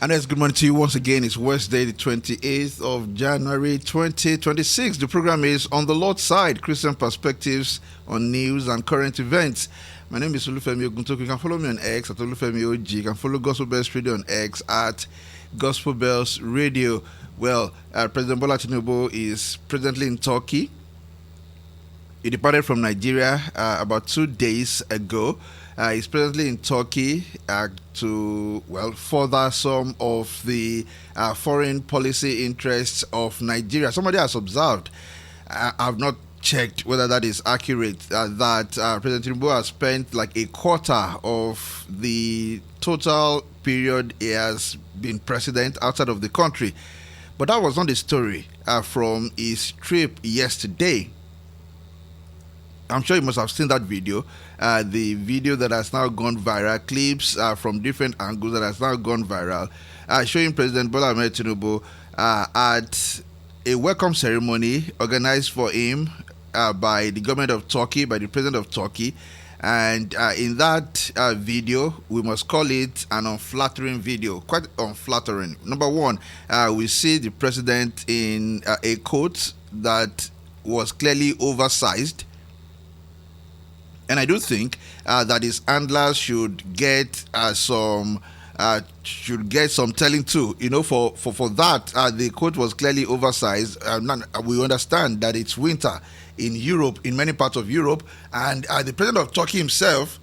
And yes, good morning to you once again. It's Wednesday, the 28th of January 2026. The program is On the Lord's Side, Christian Perspectives on News and Current Events. My name is Olufemi Oguntoku. You can follow me on X at Olufemi OG. You can follow Gospel Bells Radio on X at Gospel Bells Radio. Well, President Bola Tinubu is presently in Turkey. He departed from Nigeria about 2 days ago. He's presently in Turkey to further some of the foreign policy interests of Nigeria. Somebody has observed, I've not checked whether that is accurate, that President Tinubu has spent like a quarter of the total period he has been president outside of the country. But that was not the story from his trip yesterday. I'm sure you must have seen that video, the video that has now gone viral, clips from different angles that has now gone viral, showing President Bola Ahmed Tinubu at a welcome ceremony organized for him by the government of Turkey, by the president of Turkey. And in that video, we must call it an unflattering video, quite unflattering. Number one, we see the president in a coat that was clearly oversized. And I do think that his handlers should get some telling too. You know, for that, the coat was clearly oversized. We understand that it's winter in Europe, in many parts of Europe, and the president of Turkey himself,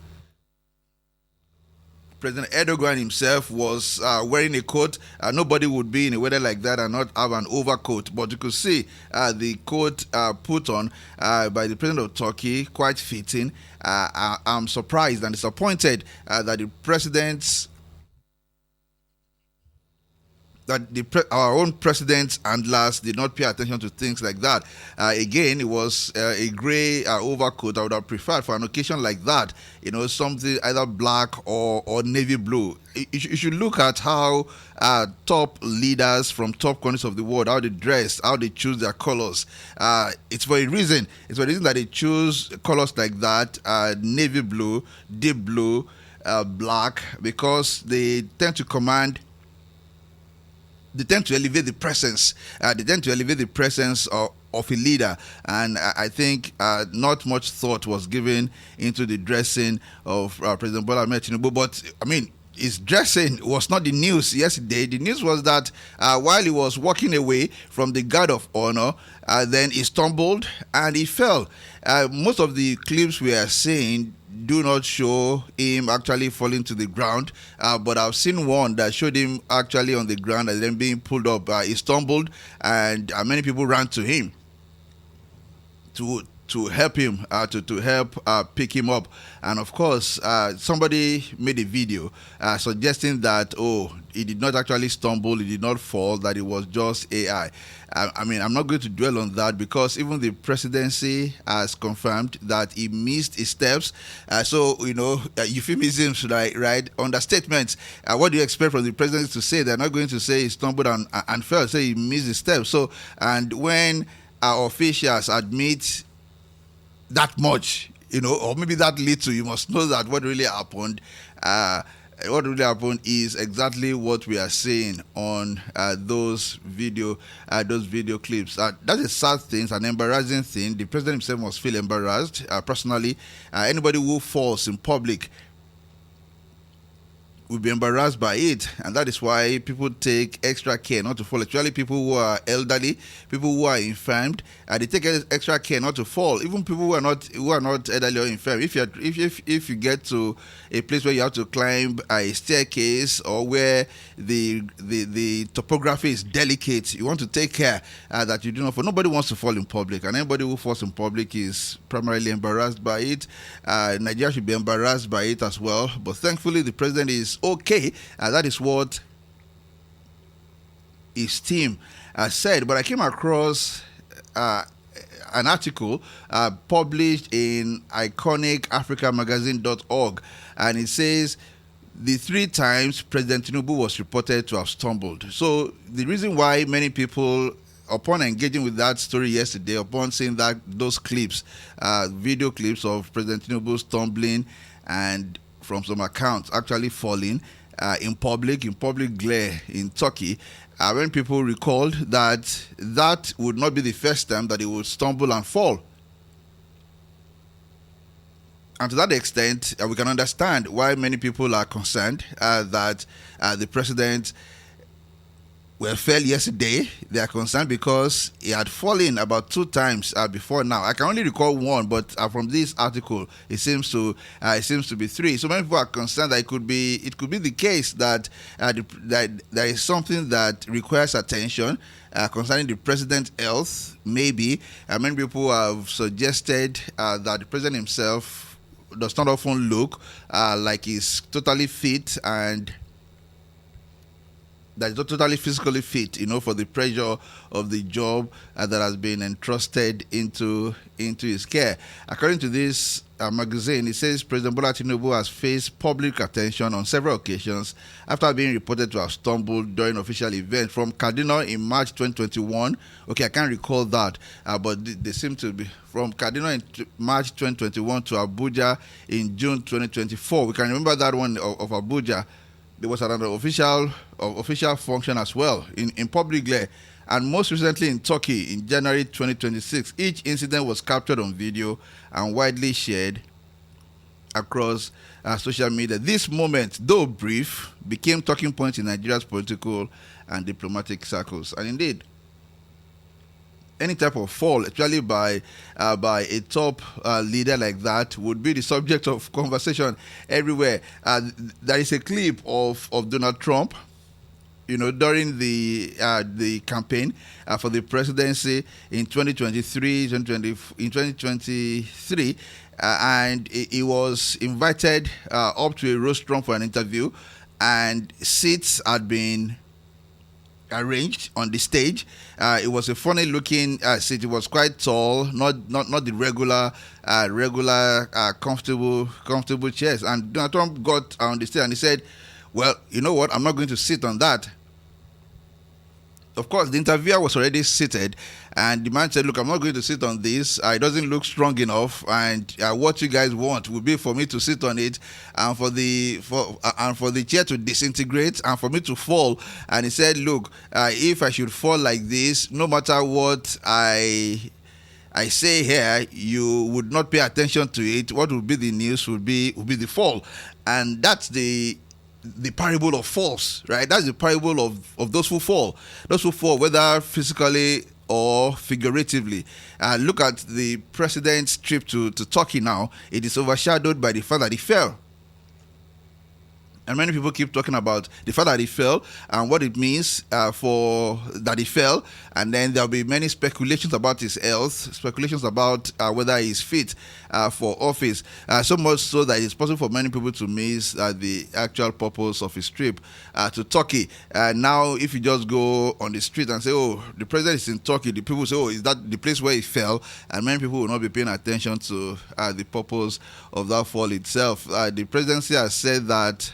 President Erdogan himself, was wearing a coat. Nobody would be in a weather like that and not have an overcoat. But you could see the coat put on by the president of Turkey, quite fitting. I'm surprised and disappointed that the president's our own president's handlers did not pay attention to things like that. Again, it was a gray overcoat. I would have preferred for an occasion like that, you know, something either black or navy blue. You should look at how top leaders from top countries of the world, how they dress, how they choose their colors. It's for a reason. It's for a reason that they choose colors like that, navy blue, deep blue, black, because they tend to command. They tend to elevate the presence. They tend to elevate the presence of a leader, and I think not much thought was given into the dressing of President Bola Ahmed Tinubu. But I mean, his dressing was not the news yesterday. The news was that while he was walking away from the guard of honor, then he stumbled and he fell. Most of the clips we are seeing do not show him actually falling to the ground, but I've seen one that showed him actually on the ground and then being pulled up. He stumbled, and many people ran to him to help him, to help pick him up. And of course, somebody made a video suggesting that, he did not actually stumble, he did not fall, that it was just AI. I mean, I'm not going to dwell on that because even the presidency has confirmed that he missed his steps. So, you know, euphemisms, right? Understatements. What do you expect from the president to say? They're not going to say he stumbled and fell, say he missed his steps. So, and when our officials admit that much, you know, or maybe that little, you must know that what really happened. What really happened is exactly what we are seeing on those video clips. That's a sad thing, it's an embarrassing thing. The president himself must feel embarrassed. Personally, anybody who falls in public will be embarrassed by it, and that is why people take extra care not to fall. Actually, people who are elderly, people who are infirmed, they take extra care not to fall. Even people who are not elderly or infirm. If you get to a place where you have to climb a staircase or where the topography is delicate, you want to take care that you do not fall. Nobody wants to fall in public, and anybody who falls in public is primarily embarrassed by it. Nigeria should be embarrassed by it as well. But thankfully, the president is okay. That is what his team said. But I came across an article published in iconicafricamagazine.org, and it says the 3 times President Tinubu was reported to have stumbled. So the reason why many people, upon engaging with that story yesterday, upon seeing those clips, video clips of President Tinubu stumbling and from some accounts actually falling, in public glare in Turkey. When people recalled that would not be the first time that he would stumble and fall. And to that extent, we can understand why many people are concerned that the president fell yesterday. They are concerned because he had fallen about 2 times before now. I can only recall one, but from this article, it seems to be 3. So many people are concerned that it could be the case that that there is something that requires attention concerning the president's health. Maybe many people have suggested that the president himself does not often look like he's totally fit and that is not totally physically fit, for the pressure of the job that has been entrusted into his care. According to this magazine, it says President Bola Tinubu has faced public attention on several occasions after being reported to have stumbled during official events. From Kaduna in March 2021, okay, I can't recall that, but they seem to be from Kaduna in March 2021 to Abuja in June 2024. We can remember that one of Abuja. There was another official function as well in public glare. And most recently in Turkey in January 2026, each incident was captured on video and widely shared across social media. This moment, though brief, became talking points in Nigeria's political and diplomatic circles. And indeed, any type of fall, especially by a top leader like that, would be the subject of conversation everywhere. There is a clip of Donald Trump, during the campaign for the presidency in 2023, and he was invited up to a restaurant for an interview, and seats had been arranged on the stage. It was a funny looking seat. It was quite tall, not the regular comfortable chairs. And Donald Trump got on the stage and he said, "Well, you know what? I'm not going to sit on that." Of course, the interviewer was already seated, and the man said, "Look, I'm not going to sit on this. It doesn't look strong enough, and what you guys want would be for me to sit on it, and for the chair to disintegrate, and for me to fall." And he said, "Look, if I should fall like this, no matter what I say here, you would not pay attention to it. What would be the news would be the fall." And that's the parable of falls, right? That's the parable of those who fall, whether physically or figuratively. Look at the president's trip to Turkey now. It is overshadowed by the fact that he fell. And many people keep talking about the fact that he fell and what it means for that he fell. And then there'll be many speculations about his health, speculations about whether he's fit for office. So much so that it's possible for many people to miss the actual purpose of his trip to Turkey. Now, if you just go on the street and say, "Oh, the president is in Turkey," the people say, "Oh, is that the place where he fell?" And many people will not be paying attention to the purpose of that fall itself. The presidency has said that,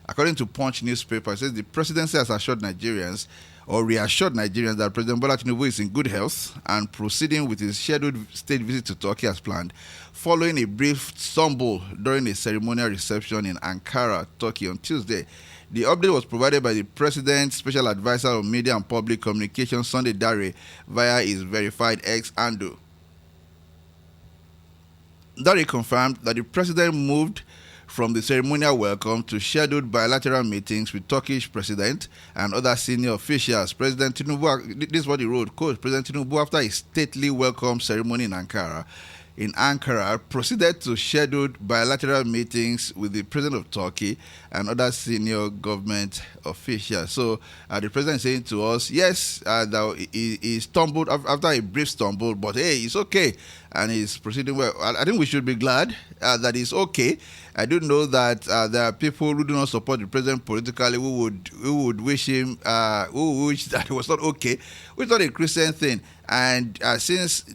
according to Punch newspaper, it says the presidency has reassured Nigerians that President Bola Tinubu is in good health and proceeding with his scheduled state visit to Turkey as planned, following a brief stumble during a ceremonial reception in Ankara, Turkey on Tuesday. The update was provided by the President's Special Advisor on Media and Public Communications, Sunday Dare, via his verified X handle. Dare confirmed that the President moved from the ceremonial welcome to scheduled bilateral meetings with Turkish President and other senior officials. President Tinubu, this is what he wrote, quote, President Tinubu, after his stately welcome ceremony in Ankara, proceeded to scheduled bilateral meetings with the President of Turkey and other senior government officials. So the President is saying to us, yes, that he stumbled after a brief stumble, but hey, it's okay, and he's proceeding well. I think we should be glad that he's okay. I do know that there are people who do not support the president politically who would wish him, who wish that he was not okay, which is not a Christian thing. And since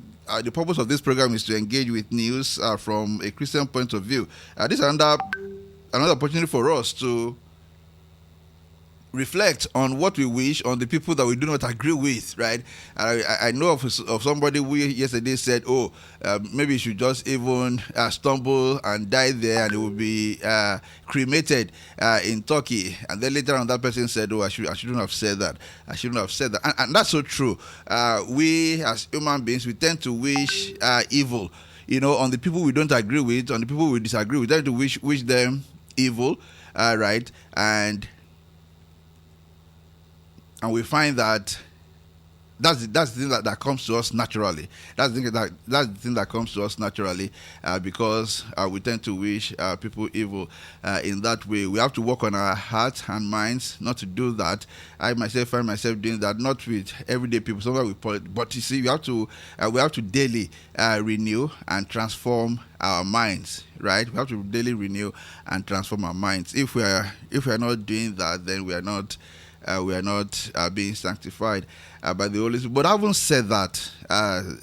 the purpose of this program is to engage with news from a Christian point of view, this is another opportunity for us to reflect on what we wish on the people that we do not agree with, right? I know of somebody who yesterday said, oh, maybe you should just even stumble and die there and it will be cremated in Turkey. And then later on that person said, oh, I shouldn't have said that. I shouldn't have said that. And that's so true. We as human beings, we tend to wish evil, on the people we don't agree with, on the people we disagree with. We tend to wish them evil, right? And we find that that's the thing that comes to us naturally. That's the thing that comes to us naturally, because we tend to wish people evil in that way. We have to work on our hearts and minds not to do that. I myself find myself doing that, not with everyday people, sometimes with politics. But you see, we have to daily renew and transform our minds. Right? We have to daily renew and transform our minds. If we are not doing that, then we are not being sanctified by the Holy Spirit. But having said that,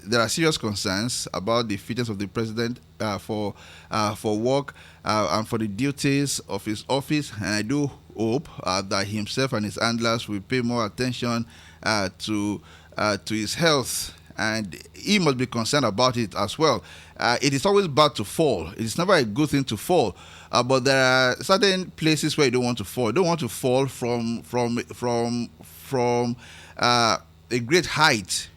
there are serious concerns about the fitness of the president for work and for the duties of his office. And I do hope that himself and his handlers will pay more attention to his health. And he must be concerned about it as well. It is always bad to fall. It is never a good thing to fall. But there are certain places where you don't want to fall. You don't want to fall from a great height,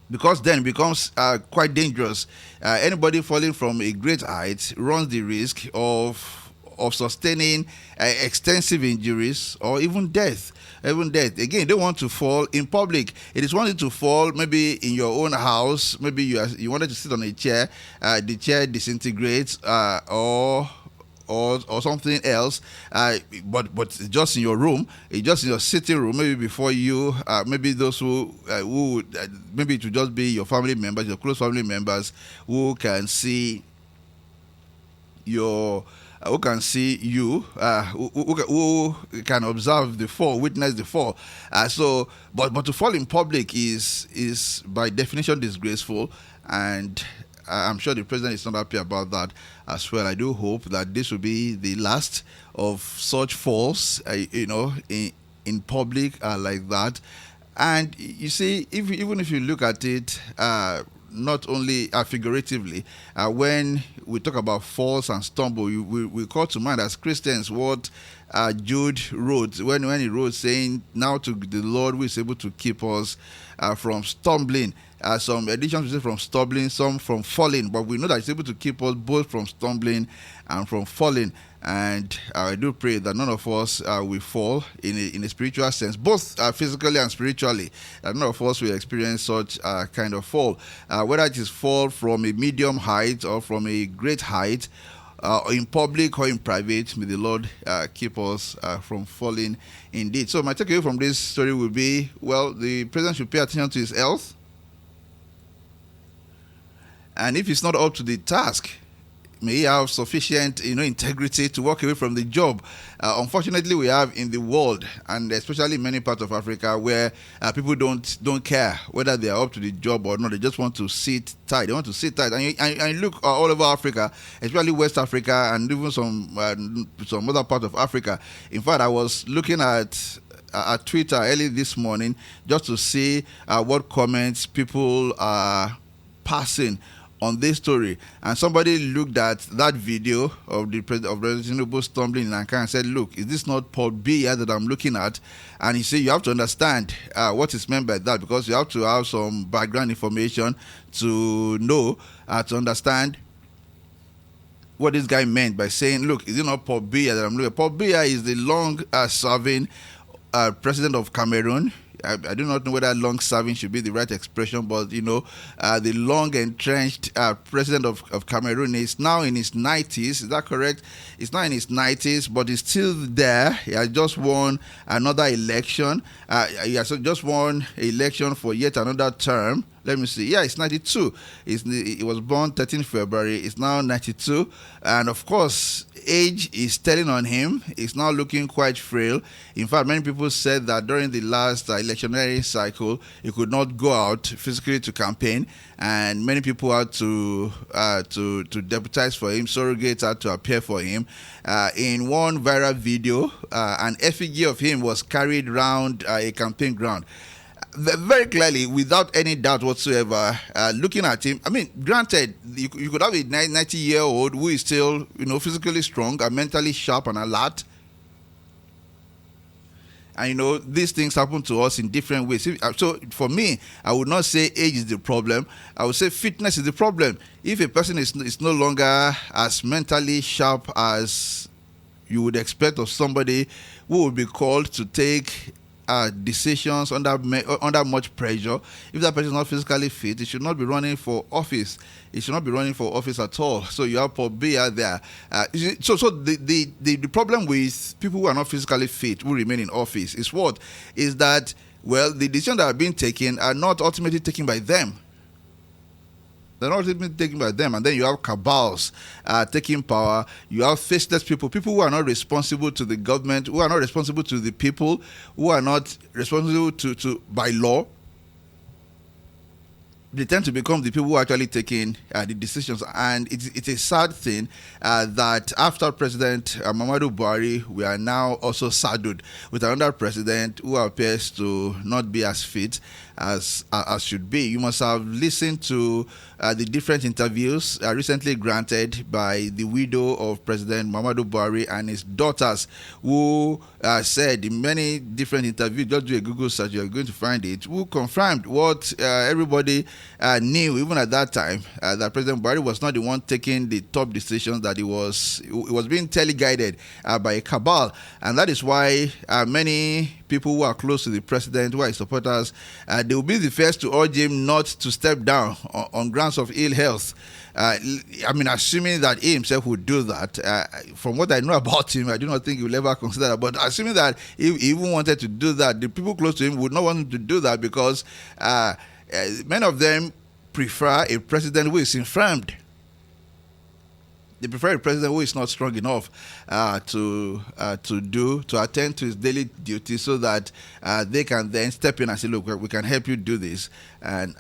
because then it becomes quite dangerous. Anybody falling from a great height runs the risk of sustaining extensive injuries or even death. Again, you don't want to fall in public. It is one thing to fall maybe in your own house. Maybe you wanted to sit on a chair, the chair disintegrates, or something else, but just in your room, just in your sitting room. Maybe before you, maybe those who maybe it will just be your family members, your close family members, who can see you, who can observe the fall, witness the fall. But to fall in public is by definition disgraceful, and I'm sure the president is not happy about that as well. I do hope that this will be the last of such falls, in public like that. And you see, even if you look at it, not only figuratively, when we talk about falls and stumble, we call to mind as Christians what Jude wrote when he wrote, saying, "Now to the Lord who is able to keep us from stumbling." Some editions say from stumbling, some from falling, but we know that He's able to keep us both from stumbling and from falling. And I do pray that none of us will fall in a spiritual sense, both physically and spiritually. That none of us will experience such kind of fall, whether it is fall from a medium height or from a great height, in public or in private. May the Lord keep us from falling indeed. So my takeaway from this story will be, well, the president should pay attention to his health. And if he's not up to the task, may he have sufficient, integrity to walk away from the job. Unfortunately, we have in the world, and especially in many parts of Africa, where people don't care whether they are up to the job or not. They just want to sit tight. They want to sit tight. And you look all over Africa, especially West Africa, and even some other part of Africa. In fact, I was looking at Twitter early this morning just to see what comments people are passing on this story, and somebody looked at that video of the President Tinubu stumbling in Ankara and said, "Look, is this not Paul Biya that I'm looking at?" And he said, "You have to understand what is meant by that, because you have to have some background information to know, to understand what this guy meant by saying, 'Look, is it not Paul Biya that I'm looking at?'" Paul Biya is the long-serving president of Cameroon. I do not know whether long-serving should be the right expression, but the long-entrenched president of Cameroon is now in his 90s. Is that correct? He's now in his 90s, but he's still there. He has just won another election. He has just won an election for yet another term, Let me see. Yeah, it's 92. He was born 13th February. It's now 92. And of course, age is telling on him. He's now looking quite frail. In fact, many people said that during the last electionary cycle, he could not go out physically to campaign. And many people had to deputize for him. Surrogates had to appear for him. In one viral video, an effigy of him was carried around a campaign ground. Very clearly, without any doubt whatsoever, looking at him, I mean, granted, you could have a 90-year-old who is still, physically strong and mentally sharp and alert. And, these things happen to us in different ways. So, for me, I would not say age is the problem. I would say fitness is the problem. If a person is no longer as mentally sharp as you would expect of somebody who would be called to take decisions under much pressure. If that person is not physically fit, he should not be running for office. He should not be running for office at all. So you have Paul Biya there. So the problem with people who are not physically fit who remain in office is what? Is that, well, the decisions that are being taken are not ultimately taken by them. They're not even taken by them. And then you have cabals taking power. You have faceless people who are not responsible to the government, who are not responsible to the people, who are not responsible to by law. They tend to become the people who are actually taking the decisions. And it's a sad thing that after President Muhammadu Buhari, we are now also saddled with another president who appears to not be as fit as should be. You must have listened to the different interviews recently granted by the widow of President Muhammadu Buhari and his daughters, who said in many different interviews, just do a Google search, you're going to find it, who confirmed what everybody knew even at that time, that President Buhari was not the one taking the top decisions, that he was being teleguided by a cabal. And that is why many people who are close to the president, who are his supporters, they will be the first to urge him not to step down on grounds of ill health. Assuming that he himself would do that. From what I know about him, I do not think he will ever consider that. But assuming that he even wanted to do that, the people close to him would not want him to do that, because many of them prefer a president who is infirmed. They prefer a president who is not strong enough to attend to his daily duties, so that they can then step in and say, look, we can help you do this and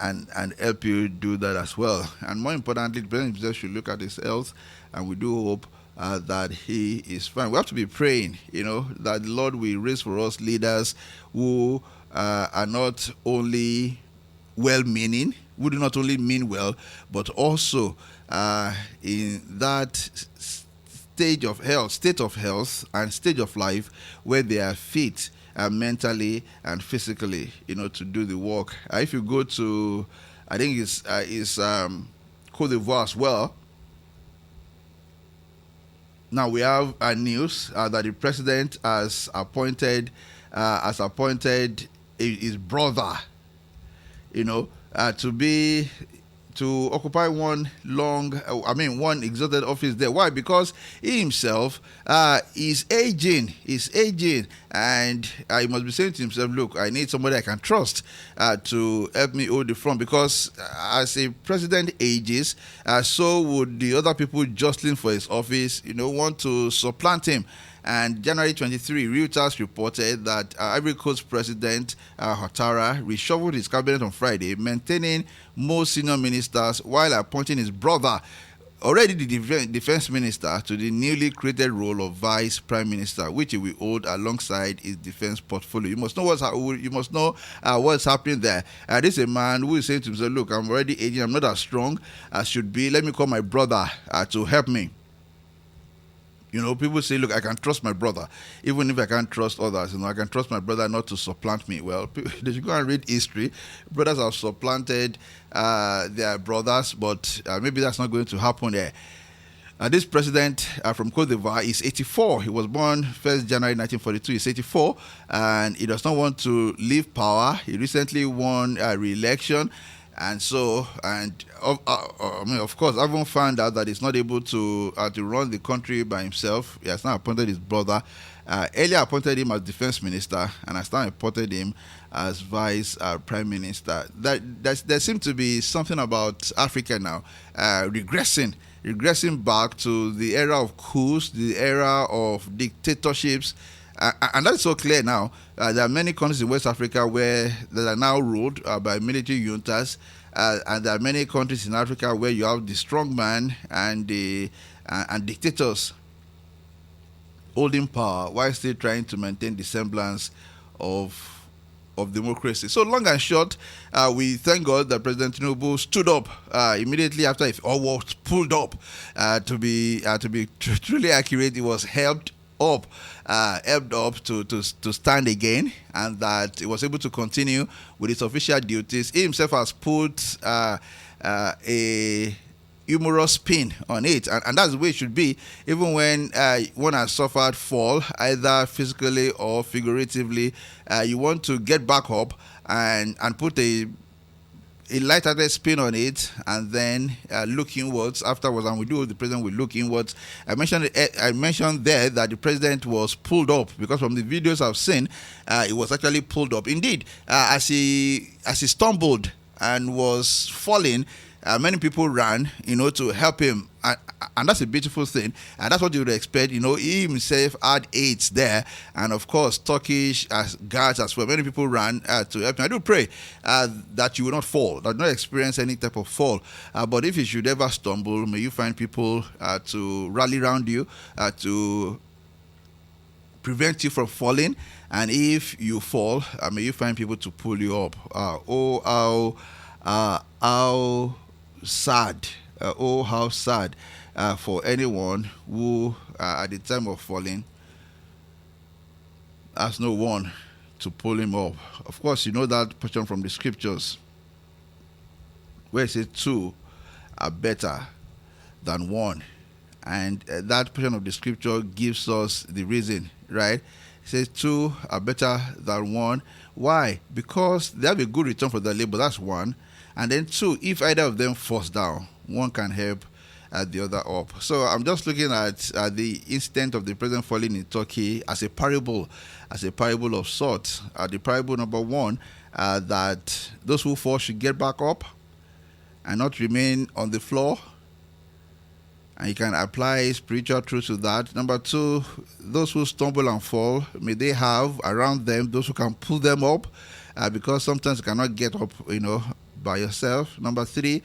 help you do that as well. And more importantly, the president himself should look at his health, and we do hope that he is fine. We have to be praying, that the Lord will raise for us leaders who are not only well-meaning, who do not only mean well, but also in that state of health and stage of life where they are fit mentally and physically, to do the work. If you go to, I think it's Cote d'Ivoire as well. Now we have news that the president has appointed his brother, to occupy one exalted office there. Why? Because he himself is aging. And he must be saying to himself, look, I need somebody I can trust to help me hold the front, because as a president ages, so would the other people jostling for his office, want to supplant him. And January 23, Reuters reported that Ivory Coast President Ouattara reshuffled his cabinet on Friday, maintaining most senior ministers while appointing his brother, already the defense minister, to the newly created role of vice prime minister, which he will hold alongside his defense portfolio. You must know what's happening there. This is a man who is saying to himself, look, I'm already aging, I'm not as strong as should be. Let me call my brother to help me. People say, look, I can trust my brother, even if I can't trust others. I can trust my brother not to supplant me. Well, they should go and read history. Brothers have supplanted their brothers, but maybe that's not going to happen there. This president from Cote d'Ivoire is 84. He was born 1st January 1942. He's 84, and he does not want to leave power. He recently won re-election. And so, I mean, of course, Avon found out that he's not able to run the country by himself. He has now appointed his brother. Earlier appointed him as defense minister, and has now appointed him as vice prime minister. There seems to be something about Africa now regressing back to the era of coups, the era of dictatorships. And that's so clear now. There are many countries in West Africa that are now ruled by military juntas, and there are many countries in Africa where you have the strongman and dictators holding power while still trying to maintain the semblance of democracy. So long and short, we thank God that President Tinubu stood up immediately after it all was pulled up. To be truly accurate, it was helped up to stand again, and that he was able to continue with his official duties. He himself has put a humorous spin on it, and that's the way it should be. Even when one has suffered fall, either physically or figuratively, you want to get back up and put a lighthearted spin on it, and then look inwards afterwards. And the president will look inwards. I mentioned there that the president was pulled up, because from the videos I've seen, it was actually pulled up. Indeed, as he stumbled and was falling, many people ran, to help him, and that's a beautiful thing, and that's what you would expect. He himself had aides there, and of course Turkish guards as well. Many people ran to help him. I do pray that you will not fall, that you will not experience any type of fall, but if you should ever stumble, may you find people to rally around you to prevent you from falling, and if you fall, may you find people to pull you up. How sad, how sad for anyone who at the time of falling has no one to pull him up. Of course, you know that portion from the scriptures where it says two are better than one, and that portion of the scripture gives us the reason, right? It says two are better than one. Why? Because they have a good return for their labor. That's one. And then two, if either of them falls down, one can help the other up. So I'm just looking at the incident of the president falling in Turkey as a parable of sorts. The parable number one, that those who fall should get back up and not remain on the floor. And you can apply spiritual truth to that. Number two, those who stumble and fall, may they have around them those who can pull them up, because sometimes you cannot get up, by yourself. Number three,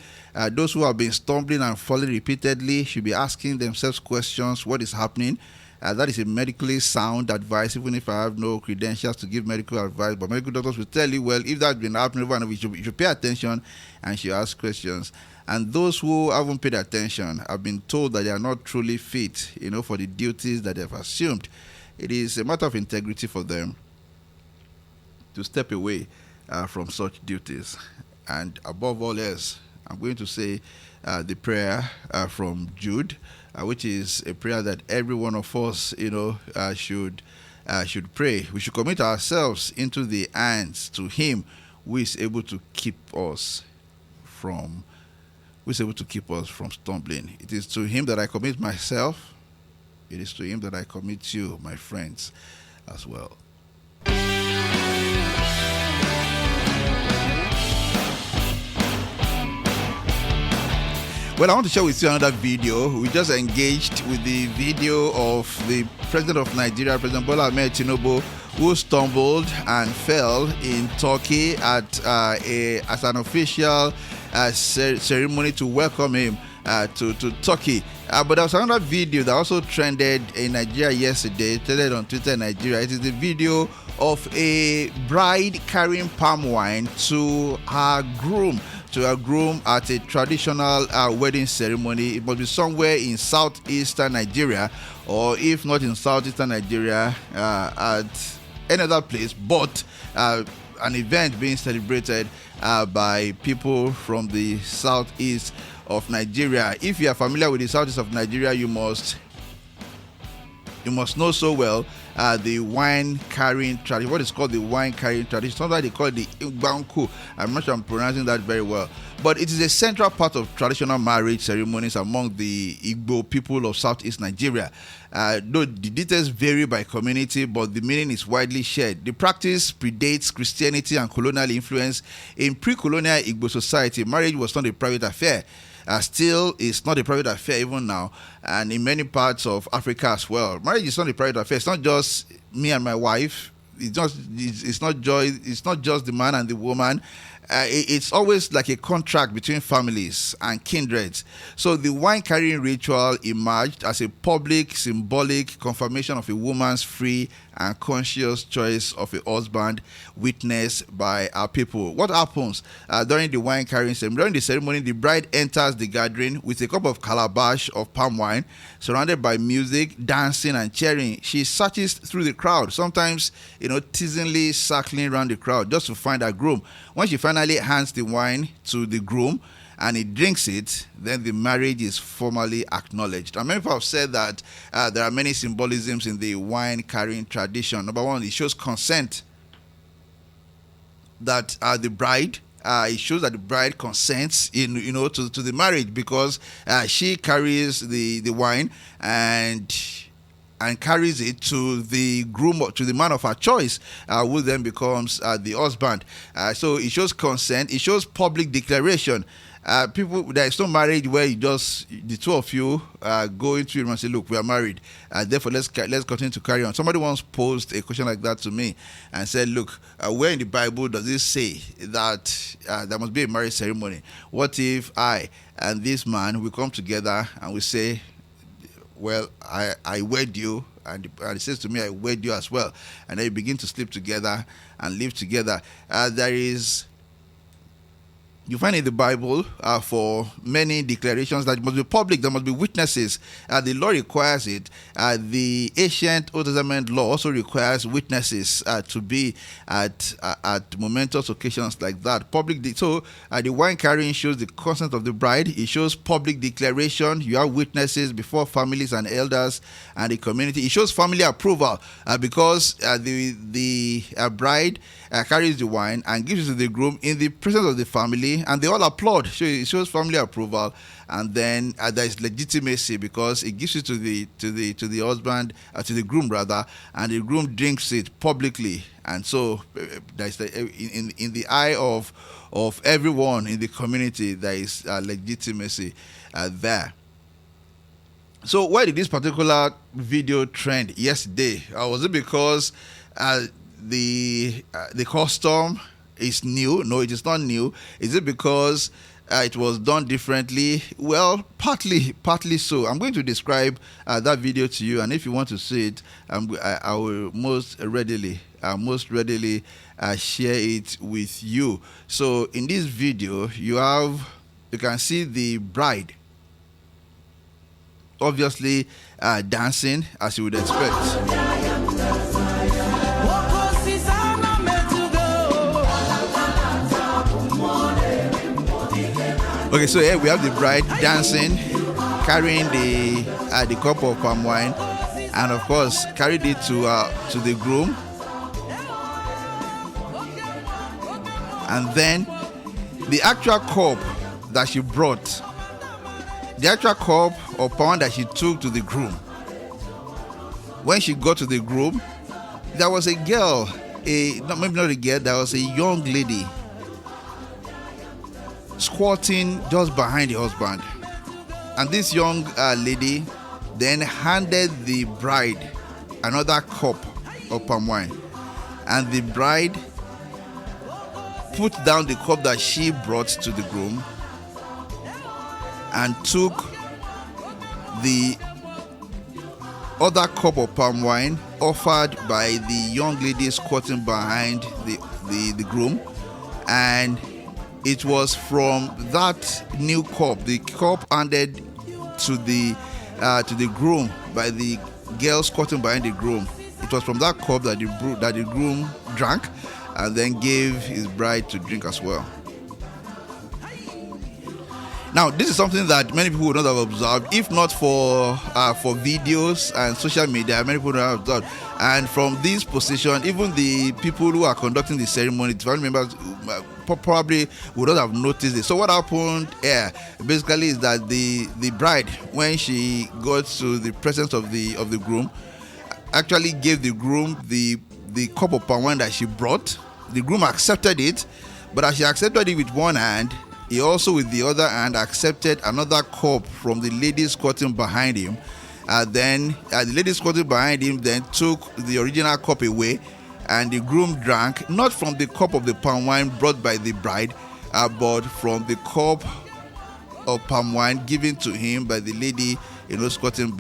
those who have been stumbling and falling repeatedly should be asking themselves questions: what is happening? That is a medically sound advice, even if I have no credentials to give medical advice. But medical doctors will tell you, well, if that's been happening over and over, you should pay attention and should ask questions. And those who haven't paid attention have been told that they are not truly fit, for the duties that they have assumed. It is a matter of integrity for them to step away from such duties. And above all else, I'm going to say the prayer from Jude, which is a prayer that every one of us, should pray. We should commit ourselves into the hands to Him who is able to keep us from stumbling. It is to Him that I commit myself. It is to Him that I commit you, my friends, as well. Well, I want to share with you another video. We just engaged with the video of the President of Nigeria, President Bola Ahmed Tinubu, who stumbled and fell in Turkey as an official ceremony to welcome him to Turkey. But there was another video that also trended in Nigeria yesterday, trended on Twitter in Nigeria. It is the video of a bride carrying palm wine to her groom at a traditional wedding ceremony. It must be somewhere in southeastern Nigeria, or if not in southeastern Nigeria, at any other place, but an event being celebrated by people from the southeast of Nigeria. If you are familiar with the southeast of Nigeria, you must You must know so well the wine carrying tradition, what is called the wine carrying tradition. Sometimes they call it the Igbanku. I'm not sure I'm pronouncing that very well. But it is a central part of traditional marriage ceremonies among the Igbo people of Southeast Nigeria. Though the details vary by community, but the meaning is widely shared. The practice predates Christianity and colonial influence. In pre-colonial Igbo society, marriage was not a private affair. Still, it's not a private affair even now, and in many parts of Africa as well. Marriage is not a private affair. It's not just me and my wife. It's not just the man and the woman. It's always like a contract between families and kindreds. So the wine carrying ritual emerged as a public, symbolic confirmation of a woman's free and conscious choice of a husband, witnessed by our people. What happens during the wine carrying ceremony? During the ceremony, the bride enters the gathering with a cup of calabash of palm wine, surrounded by music, dancing, and cheering. She searches through the crowd, sometimes, teasingly circling around the crowd just to find her groom. When she finally hands the wine to the groom and he drinks it, then the marriage is formally acknowledged. And many people have said that there are many symbolisms in the wine carrying tradition. Number one, it shows consent, that the bride, it shows that the bride consents to the marriage, because she carries the wine and carries it to the groom, or to the man of her choice, who then becomes the husband. So it shows consent. It shows public declaration. There is no marriage where the two of you go into it and say, look, we are married. Therefore, let's continue to carry on. Somebody once posed a question like that to me and said, look, where in the Bible does it say that there must be a marriage ceremony? What if I and this man, we come together and we say, well, I wed you, and it says to me, I wed you as well. And then you begin to sleep together and live together. You find in the Bible for many declarations that it must be public, there must be witnesses. The law requires it. The ancient Old Testament law also requires witnesses to be at momentous occasions like that. So the wine carrying shows the consent of the bride. It shows public declaration. You have witnesses before families and elders and the community. It shows family approval because the bride carries the wine and gives it to the groom in the presence of the family, and they all applaud. So it shows family approval, and then there is legitimacy because it gives it to the husband, to the groom rather, and the groom drinks it publicly, and so there is in the eye of everyone in the community, there is legitimacy there. So why did this particular video trend yesterday? Was it because the custom is new? No, it is not new. Is it because it was done differently? Well, partly so. I'm going to describe that video to you, and if you want to see it, I will most readily share it with you. So in this video, you can see the bride, obviously dancing as you would expect. Okay, so here we have the bride dancing, carrying the cup of palm wine, and of course carried it to the groom. And then the actual cup that she brought, the actual cup of palm wine that she took to the groom. When she got to the groom, there was a girl, maybe not a girl, there was a young lady squatting just behind the husband, and this young lady then handed the bride another cup of palm wine, and the bride put down the cup that she brought to the groom and took the other cup of palm wine offered by the young lady squatting behind the groom, and it was from that new cup, the cup handed to the groom by the girl squatting behind the groom. It was from that cup that the groom drank and then gave his bride to drink as well. Now, this is something that many people would not have observed, if not for videos and social media. Many people would not have observed. And from this position, even the people who are conducting the ceremony, the family members, probably would not have noticed it. So what happened here basically is that the bride, when she got to the presence of the groom, actually gave the groom the cup of palm wine that she brought. The groom accepted it, but as she accepted it with one hand, he also with the other hand accepted another cup from the lady squatting behind him. Then the lady squatting behind him then took the original cup away, and the groom drank not from the cup of the palm wine brought by the bride, but from the cup of palm wine given to him by the lady, squatting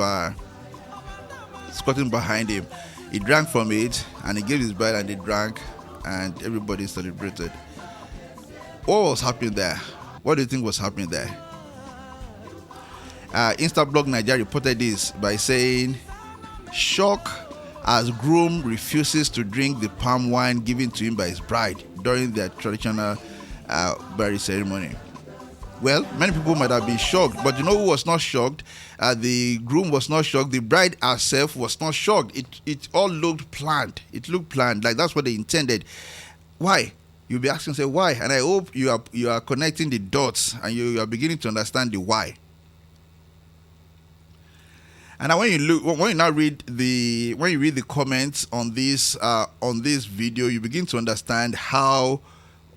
behind him. He drank from it, and he gave his bride, and they drank, and everybody celebrated. What was happening there? What do you think was happening there? Instablog Nigeria reported this by saying, shock as groom refuses to drink the palm wine given to him by his bride during their traditional marriage ceremony. Well, many people might have been shocked, but you know who was not shocked? The groom was not shocked. The bride herself was not shocked. It all looked planned. It looked planned, like that's what they intended. Why? You'll be asking, say, why? And I hope you are connecting the dots and you are beginning to understand the why. And now when you read the comments on this video, you begin to understand how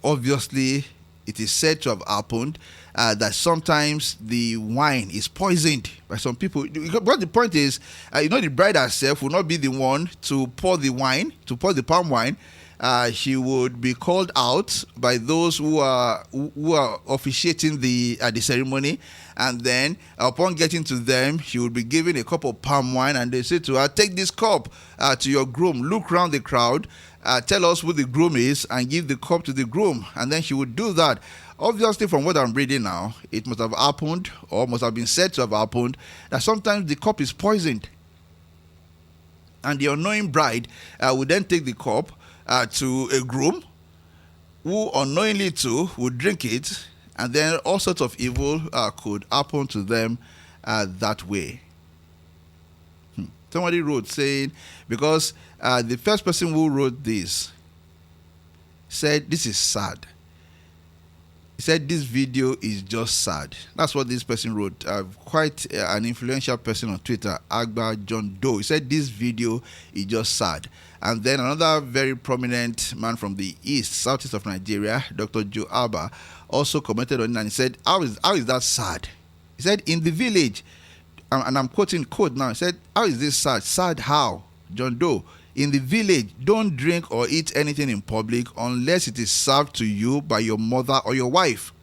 obviously it is said to have happened that sometimes the wine is poisoned by some people. But the point is, the bride herself will not be the one to pour the palm wine. She would be called out by those who are officiating the ceremony, and then upon getting to them, she would be given a cup of palm wine, and they say to her, "Take this cup to your groom. Look around the crowd, tell us who the groom is, and give the cup to the groom." And then she would do that. Obviously, from what I'm reading now, it must have happened, or must have been said to have happened, that sometimes the cup is poisoned, and the unknowing bride would then take the cup to a groom, who unknowingly too would drink it, and then all sorts of evil could happen to them that way. Somebody wrote saying, because the first person who wrote this said, "This is sad." He said, "This video is just sad." That's what this person wrote. Quite an influential person on Twitter, Agba John Doe. He said, "This video is just sad." And then another very prominent man from the southeast of Nigeria, Dr. Joe Abba, also commented on it, and he said, how is that sad? He said, "In the village," and I'm quoting quote now, he said, "How is this sad? Sad how? John Doe, in the village, don't drink or eat anything in public unless it is served to you by your mother or your wife.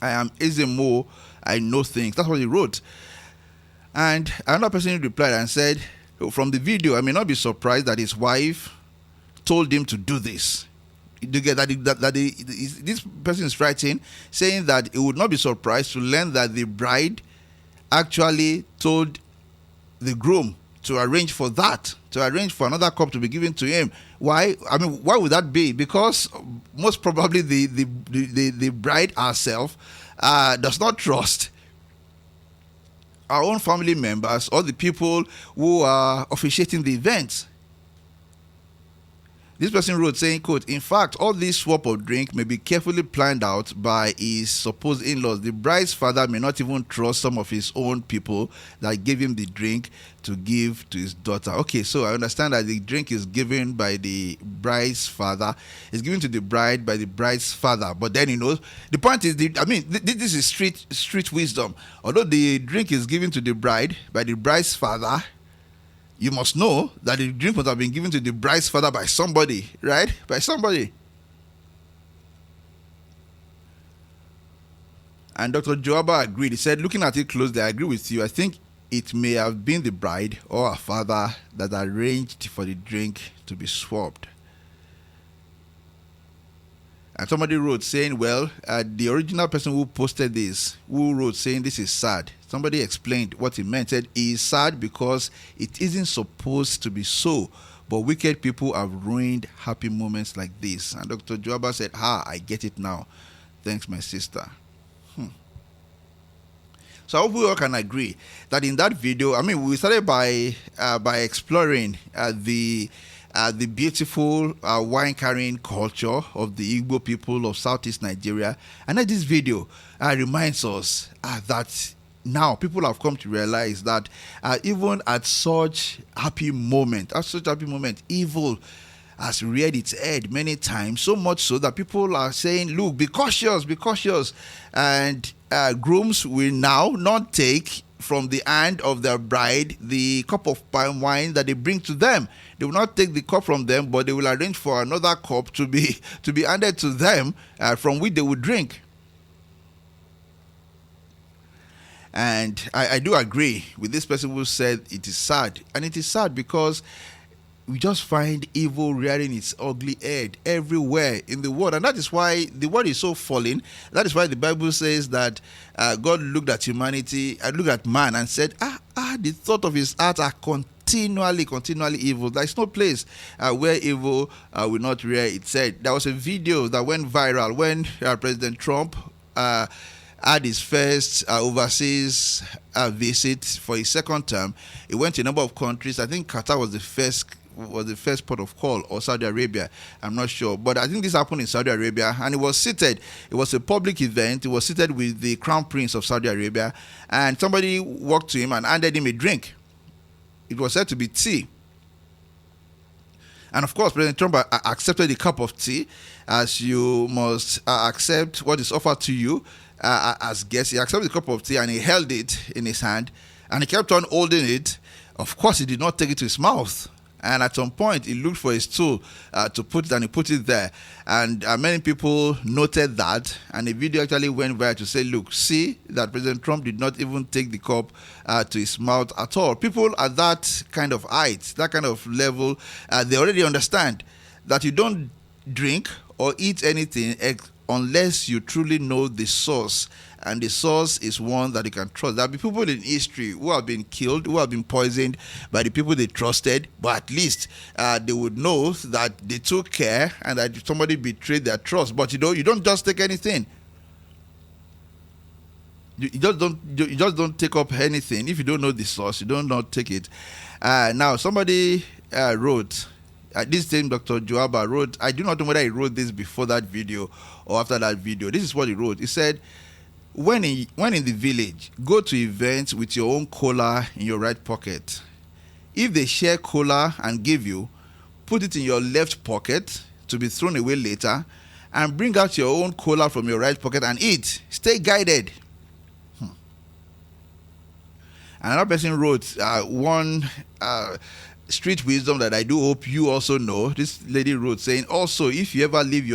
I am Ezemo, I know things." That's what he wrote. And another person replied and said, from the video, I may not be surprised that his wife told him to do this. You get that this person is writing, saying that he would not be surprised to learn that the bride actually told the groom to arrange for another cup to be given to him. Why? I mean, why would that be? Because most probably the bride herself does not trust our own family members or the people who are officiating the event. This person wrote saying, quote, "In fact, all this swap of drink may be carefully planned out by his supposed in-laws. The bride's father may not even trust some of his own people that gave him the drink to give to his daughter." Okay, so I understand that the drink is given by the bride's father. It's given to the bride by the bride's father. But then, the point is, this is street wisdom. Although the drink is given to the bride by the bride's father, you must know that the drink must have been given to the bride's father by somebody, right? By somebody. And Dr. Joaba agreed. He said, "Looking at it closely, I agree with you. I think it may have been the bride or her father that arranged for the drink to be swapped." And somebody wrote saying, the original person who posted this, who wrote saying this is sad, somebody explained what he meant. Said, "It is sad because it isn't supposed to be so, but wicked people have ruined happy moments like this." And Dr. Joaba said, "I get it now. Thanks, my sister." So I hope we all can agree that in that video, I mean, we started by exploring the beautiful wine carrying culture of the Igbo people of Southeast Nigeria, and that this video reminds us that now people have come to realize that even at such happy moment, evil has reared its head many times, so much so that people are saying, look, be cautious, and grooms will now not take from the hand of their bride the cup of palm wine that they bring to them. They will not take the cup from them, but they will arrange for another cup to be handed to them from which they will drink. And I do agree with this person who said it is sad. And it is sad because we just find evil rearing its ugly head everywhere in the world. And that is why the world is so fallen. That is why the Bible says that God looked at humanity, looked at man and said, the thought of his heart are continually evil. There is no place where evil will not rear its head. There was a video that went viral when President Trump had his first overseas visit for his second term. He went to a number of countries. I think Qatar was the first port of call, or Saudi Arabia. I'm not sure, but I think this happened in Saudi Arabia, and he was seated. It was a public event. He was seated with the Crown Prince of Saudi Arabia, and somebody walked to him and handed him a drink. It was said to be tea. And of course, President Trump accepted the cup of tea, as you must accept what is offered to you as guests. He accepted the cup of tea and he held it in his hand, and he kept on holding it. Of course, he did not take it to his mouth. And at some point, he looked for his tool to put it, and he put it there. And many people noted that, and the video actually went viral to say, look, see that President Trump did not even take the cup to his mouth at all. People at that kind of height, that kind of level, they already understand that you don't drink or eat anything unless you truly know the source. And the source is one that you can trust. There have been people in history who have been killed, who have been poisoned by the people they trusted, but at least they would know that they took care and that somebody betrayed their trust. But you don't just take anything. You just don't take up anything. If you don't know the source, you don't not take it. Now, somebody wrote, this same Dr. Joaba wrote, I do not know whether he wrote this before that video or after that video. This is what he wrote. He said, when in the village, go to events with your own cola in your right pocket. If they share cola and give you, put it in your left pocket to be thrown away later, and bring out your own cola from your right pocket and eat. Stay guided. Another person wrote one street wisdom that I do hope you also know. This lady wrote saying, also, if you ever leave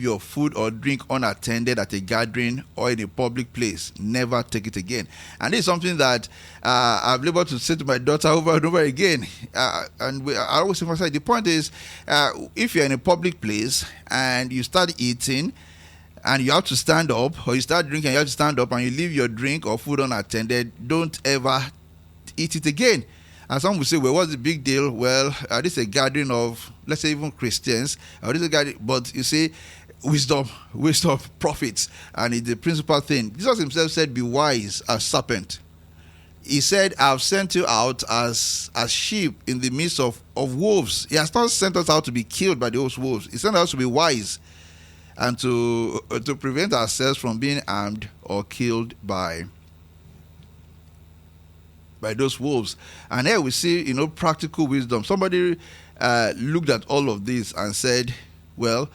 your food or drink unattended at a gathering or in a public place, never take it again. And this is something that I've been able to say to my daughter over and over again. I always emphasize, the point is, if you're in a public place and you start eating and you have to stand up, or you start drinking and you have to stand up, and you leave your drink or food unattended, don't ever eat it again. And some will say, well, what's the big deal? Well, this is a gathering of, let's say, even Christians. This is a gathering, but you see, wisdom profits. And it's the principal thing. Jesus himself said, be wise as serpent. He said, I've sent you out as sheep in the midst of wolves. He has not sent us out to be killed by those wolves. He sent us to be wise and to prevent ourselves from being harmed or killed by those wolves. And here we see, practical wisdom. Somebody looked at all of this and said, well,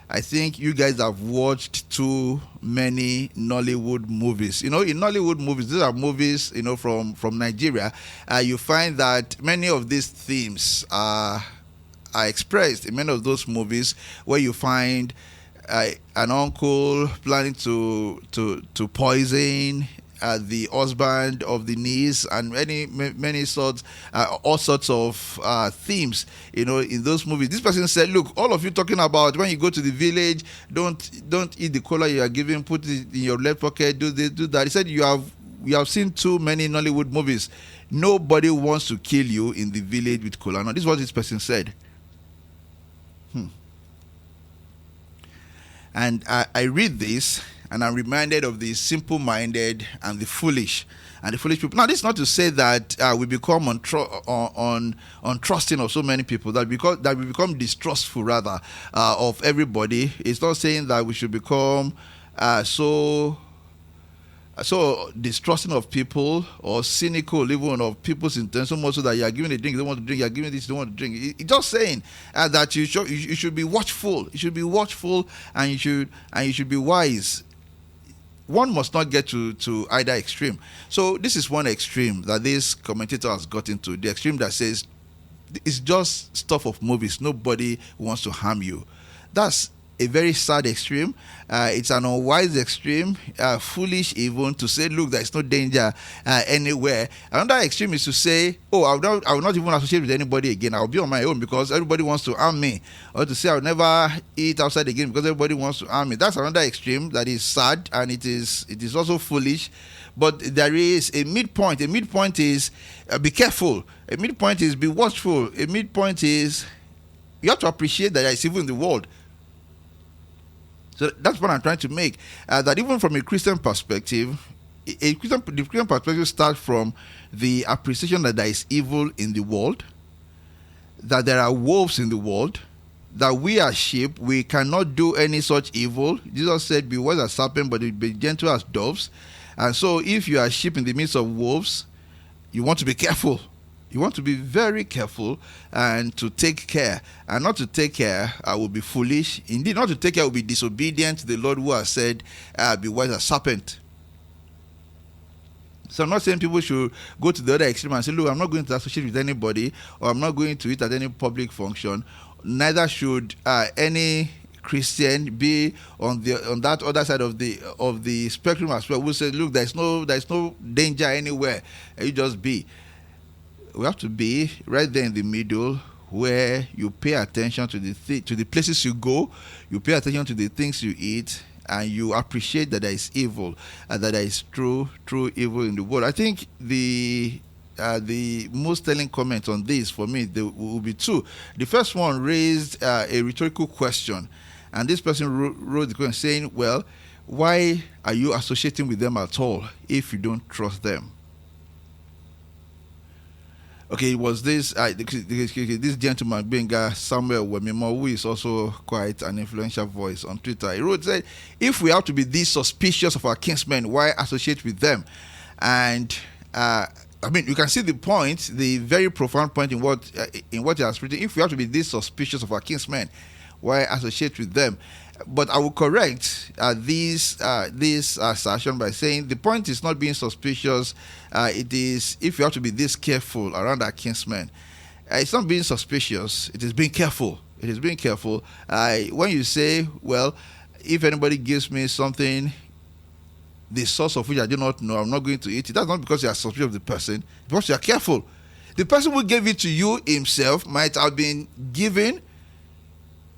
I think you guys have watched too many Nollywood movies. In Nollywood movies, these are movies, from Nigeria. You find that many of these themes are expressed in many of those movies, where you find an uncle planning to poison the husband of the niece, and many sorts, all sorts of themes, in those movies. This person said, look, all of you talking about when you go to the village, don't eat the cola you are given, put it in your left pocket, do this, do that. He said, you have seen too many Nollywood movies. Nobody wants to kill you in the village with cola. Now, this is what this person said. And I read this, and I'm reminded of the simple-minded and the foolish. And the foolish people. Now, this is not to say that we become untrusting of so many people, that we become distrustful rather of everybody. It's not saying that we should become so distrusting of people or cynical even of people's intentions, so much so that you are giving a drink, you don't want to drink, you are giving this, you don't want to drink. It's just saying that you should be watchful. You should be watchful, and you should be wise. One must not get to either extreme. So this is one extreme that this commentator has got into, the extreme that says it's just stuff of movies. Nobody wants to harm you. That's a very sad extreme. It's an unwise extreme, foolish even, to say, look, there's no danger anywhere. Another extreme is to say, oh, I will not even associate with anybody again. I'll be on my own because everybody wants to harm me. Or to say, I'll never eat outside again because everybody wants to harm me. That's another extreme that is sad, and it is also foolish. But there is a midpoint. A midpoint is be careful. A midpoint is be watchful. A midpoint is you have to appreciate that there is evil in the world. So that's what I'm trying to make. That even from a Christian perspective, the Christian perspective starts from the appreciation that there is evil in the world, that there are wolves in the world, that we are sheep, we cannot do any such evil. Jesus said, be wise as serpents, but be gentle as doves. And so if you are sheep in the midst of wolves, you want to be careful. You want to be very careful and to take care. And not to take care will be foolish. Indeed, not to take care will be disobedient to the Lord, who has said, be wise as serpent. So I'm not saying people should go to the other extreme and say, look, I'm not going to associate with anybody, or I'm not going to eat at any public function. Neither should any Christian be on that other side of the spectrum as well, who say, look, there's no danger anywhere. You just be. We have to be right there in the middle, where you pay attention to the places you go, you pay attention to the things you eat, and you appreciate that there is evil, and that there is true evil in the world. I think the most telling comment on this for me, there will be two. The first one raised a rhetorical question, and this person wrote the question saying, well, why are you associating with them at all if you don't trust them? Okay, it was this gentleman, Benga Samuel Wemimo, who is also quite an influential voice on Twitter. He wrote, said, if we have to be this suspicious of our kinsmen, why associate with them? And I mean, you can see the point, the very profound point in what he has written. If we have to be this suspicious of our kinsmen, why associate with them? But I will correct this assertion by saying the point is not being suspicious. It is, if you have to be this careful around our kinsmen, it's not being suspicious. It is being careful. It is being careful. When you say, well, if anybody gives me something, the source of which I do not know, I'm not going to eat it. That's not because you are suspicious of the person, because you are careful. The person who gave it to you himself might have been given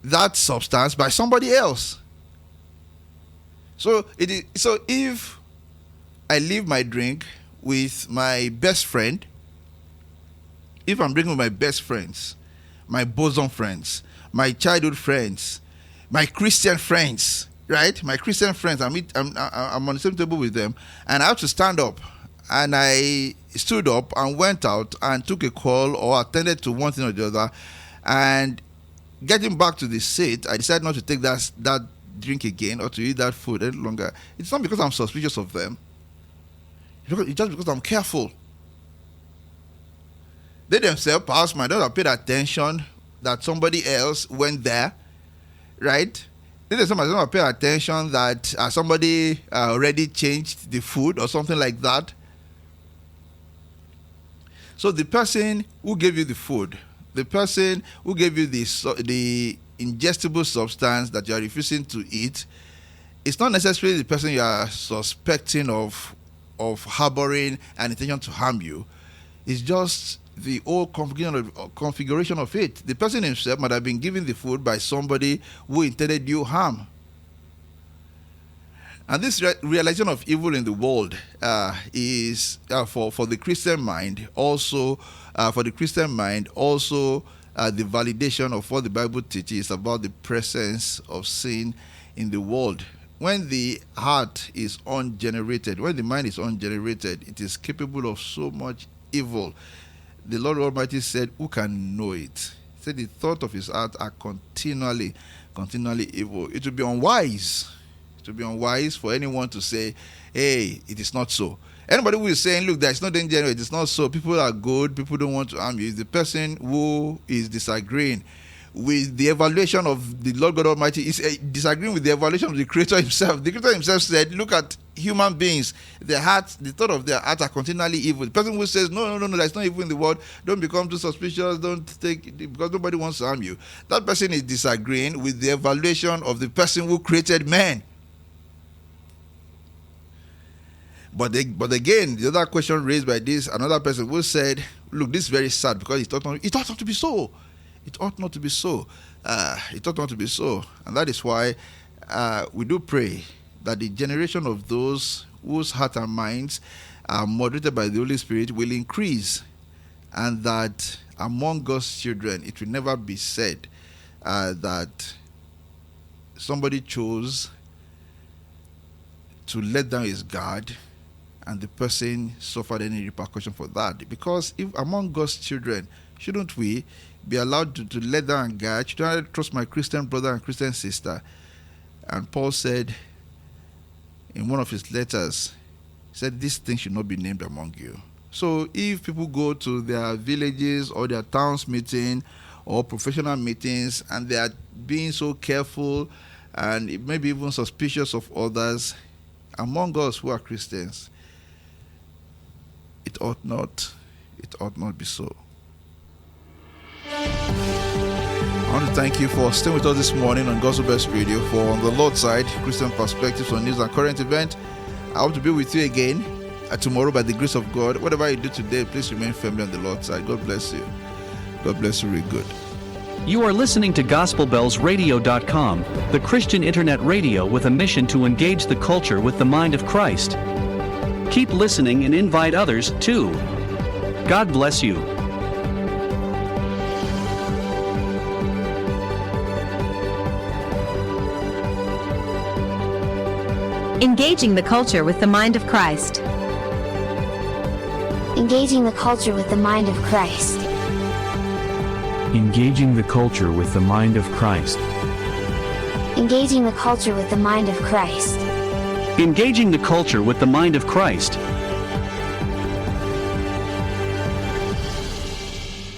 that substance by somebody else. So if I leave my drink with my best friend, if I'm drinking with my best friends, my bosom friends, my childhood friends, my Christian friends, right? My Christian friends, I'm on the same table with them, and I have to stand up, and I stood up and went out and took a call or attended to one thing or the other, and getting back to the seat, I decided not to take that drink again or to eat that food any longer. It's not because I'm suspicious of them. It's just because I'm careful. They themselves perhaps might not have paid attention that somebody else went there, right? They themselves might not have paid attention that somebody already changed the food or something like that. So the person who gave you the food, the person who gave you the ingestible substance that you are refusing to eat, it's not necessarily the person you are suspecting of harboring an intention to harm you. It's just the whole configuration of it. The person himself might have been given the food by somebody who intended you harm. And this realization of evil in the world is for the Christian mind also. For the Christian mind, also the validation of what the Bible teaches about the presence of sin in the world. when the heart is ungenerated, when the mind is ungenerated, it is capable of so much evil. The Lord Almighty said, who can know it? He said the thought of his heart are continually evil. It would be unwise. It would be unwise for anyone to say, hey, it is not so. Anybody who is saying, look, there's no danger, it is not so, people are good, people don't want to harm you, is the person who is disagreeing with the evaluation of the Lord God Almighty, is disagreeing with the evaluation of the Creator himself. The Creator himself said, look at human beings, their hearts, the thought of their hearts are continually evil. The person who says, no, there's no evil in the world, don't become too suspicious, don't take, because nobody wants to harm you. That person is disagreeing with the evaluation of the person who created man. But again, the other question raised by this, another person who said, look, this is very sad because it ought not to be so. It ought not to be so. It ought not to be so. And that is why we do pray that the generation of those whose heart and minds are moderated by the Holy Spirit will increase, and that among God's children, it will never be said that somebody chose to let down his guard and the person suffered any repercussion for that. Because if among God's children, shouldn't we be allowed to let down and guard? Should I trust my Christian brother and Christian sister? And Paul said in one of his letters, he said, this thing should not be named among you. So if people go to their villages or their towns meeting or professional meetings and they are being so careful and maybe even suspicious of others, among us who are Christians, it ought not be so. I want to thank you for staying with us this morning on Gospel Best Radio for On the Lord's Side, Christian Perspectives on News and Current Event. I hope to be with you again tomorrow by the grace of God. Whatever you do today, please remain firmly on the Lord's side. God bless you. God bless you really good. You are listening to GospelBellsRadio.com, the Christian internet radio with a mission to engage the culture with the mind of Christ. Keep listening and invite others, too. God bless you. Engaging the culture with the mind of Christ. Engaging the culture with the mind of Christ. Engaging the culture with the mind of Christ. Engaging the culture with the mind of Christ. Engaging the culture with the mind of Christ.